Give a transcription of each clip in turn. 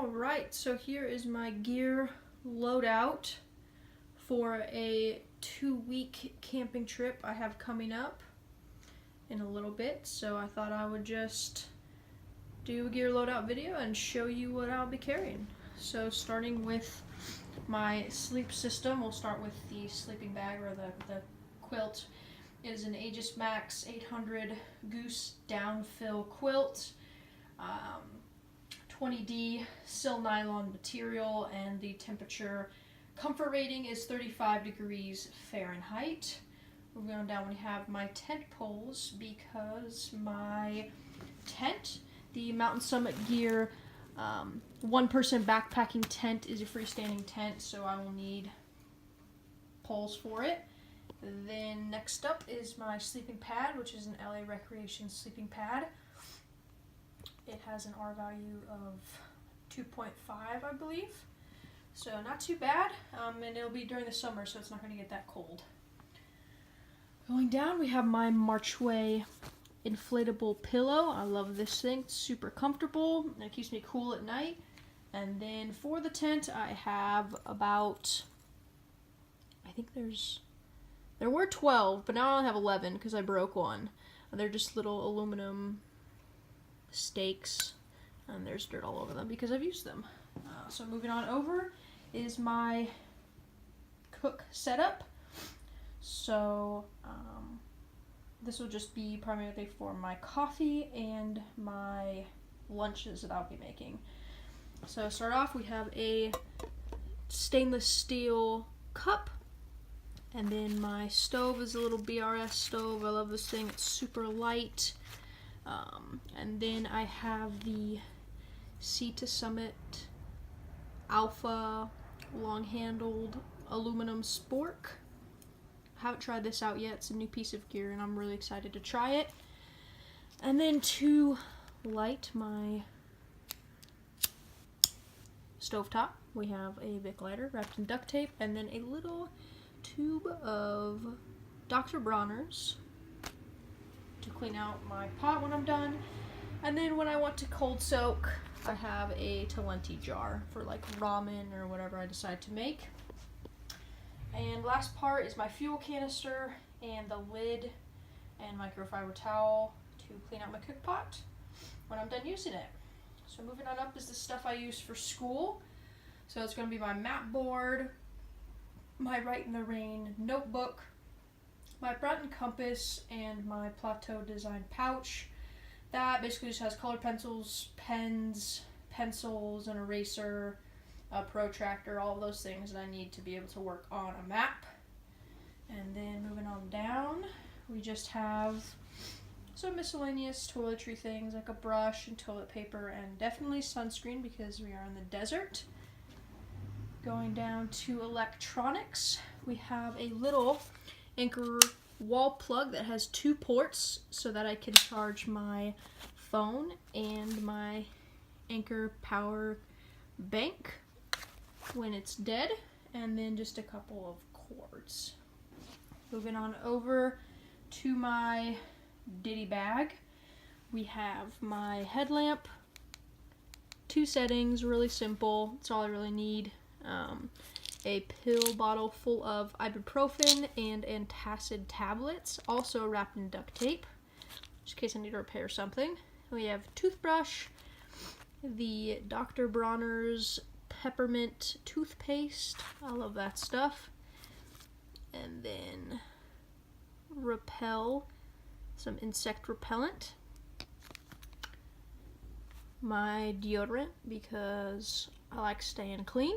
Alright, so here is my gear loadout for a 2-week camping trip I have coming up in a little bit. So I thought I would just do a gear loadout video and show you what I'll be carrying. So starting with my sleep system, we'll start with the sleeping bag or the quilt. It is an Aegis Max 800 Goose Downfill quilt. 20D sil nylon material, and the temperature comfort rating is 35 degrees Fahrenheit. Moving on down, we have my tent poles because my tent, the Mountain Summit Gear one-person backpacking tent, is a freestanding tent, so I will need poles for it. Then next up is my sleeping pad, which is an LA Recreation sleeping pad. It has an R value of 2.5, I believe. So not too bad, and it'll be during the summer, so it's not going to get that cold. Going down, we have my Marchway inflatable pillow. I love this thing. It's super comfortable, and it keeps me cool at night. And then for the tent, I have about, I think there were 12, but now I only have 11 because I broke one. They're just little aluminum stakes, and there's dirt all over them because I've used them. So moving on over is my cook setup. So this will just be primarily for my coffee and my lunches that I'll be making. So to start off, we have a stainless steel cup, and then my stove is a little BRS stove. I love this thing, it's super light. And then I have the Sea to Summit Alpha long-handled aluminum spork. I haven't tried this out yet. It's a new piece of gear and I'm really excited to try it. And then to light my stovetop, we have a Bic lighter wrapped in duct tape, and then a little tube of Dr. Bronner's to clean out my pot when I'm done. And then when I want to cold soak, I have a Talenti jar for like ramen or whatever I decide to make. And last part is my fuel canister and the lid and microfiber towel to clean out my cook pot when I'm done using it. So moving on up is the stuff I use for school. So it's going to be my map board, my Write in the Rain notebook, my Brunton compass, and my Plateau design pouch. That basically just has colored pencils, pens, pencils, an eraser, a protractor, all of those things that I need to be able to work on a map. And then moving on down, we just have some miscellaneous toiletry things like a brush and toilet paper, and definitely sunscreen because we are in the desert. Going down to electronics, we have a little Anker wall plug that has 2 ports so that I can charge my phone and my Anker power bank when it's dead, and then just a couple of cords. Moving on over to my ditty bag, we have my headlamp, 2 settings, really simple, that's all I really need. A pill bottle full of ibuprofen and antacid tablets, also wrapped in duct tape, just in case I need to repair something. We have toothbrush, the Dr. Bronner's peppermint toothpaste, I love that stuff, and then Repel, some insect repellent, my deodorant because I like staying clean,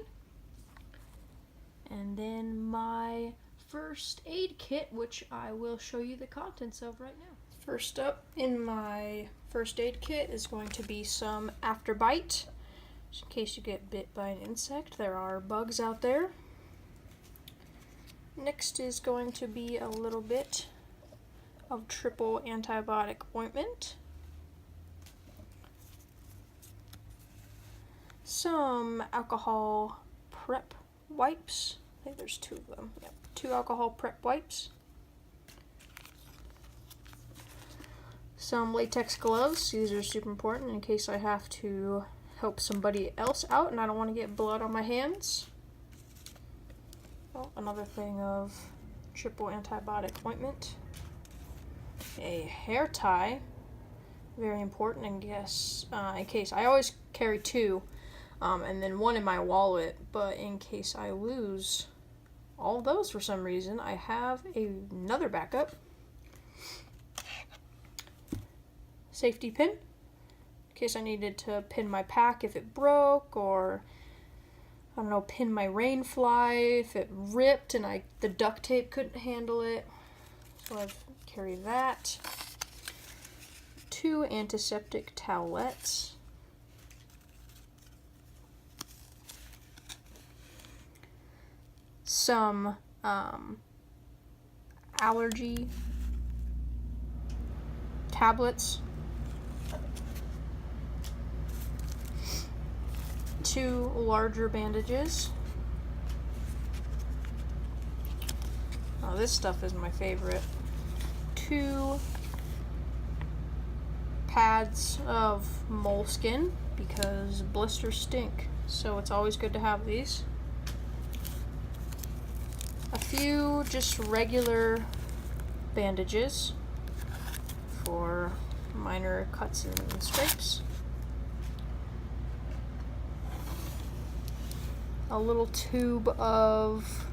and then my first aid kit, which I will show you the contents of right now. First up in my first aid kit is going to be some Afterbite, just in case you get bit by an insect. There are bugs out there. Next is going to be a little bit of triple antibiotic ointment, some alcohol prep wipes. I think there's 2 of them. Yep. 2 alcohol prep wipes. Some latex gloves. These are super important in case I have to help somebody else out and I don't want to get blood on my hands. Oh, another thing of triple antibiotic ointment. A hair tie, very important in case I always carry two, and then one in my wallet, but in case I lose all of those for some reason, I have another backup. Safety pin, in case I needed to pin my pack if it broke, or I don't know, pin my rain fly if it ripped and the duct tape couldn't handle it. So I've carried that. 2 antiseptic towelettes. Some allergy tablets. 2 larger bandages. Oh, this stuff is my favorite. 2 pads of moleskin because blisters stink, so it's always good to have these. A few just regular bandages for minor cuts and scrapes. A little tube of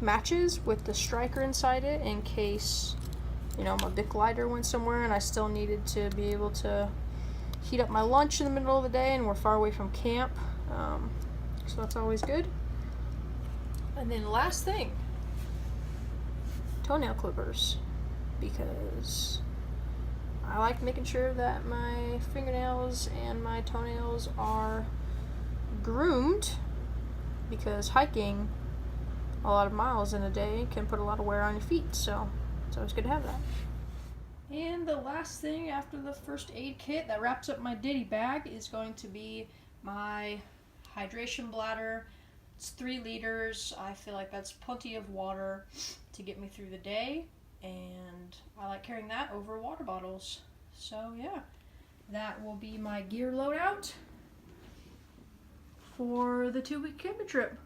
matches with the striker inside it in case, you know, my Bic lighter went somewhere and I still needed to be able to heat up my lunch in the middle of the day and we're far away from camp, so that's always good. And then last thing, toenail clippers, because I like making sure that my fingernails and my toenails are groomed, because hiking a lot of miles in a day can put a lot of wear on your feet, so it's always good to have that. And the last thing after the first aid kit that wraps up my ditty bag is going to be my hydration bladder. It's 3 liters. I feel like that's plenty of water to get me through the day, and I like carrying that over water bottles. So yeah, that will be my gear loadout for the 2-week camping trip.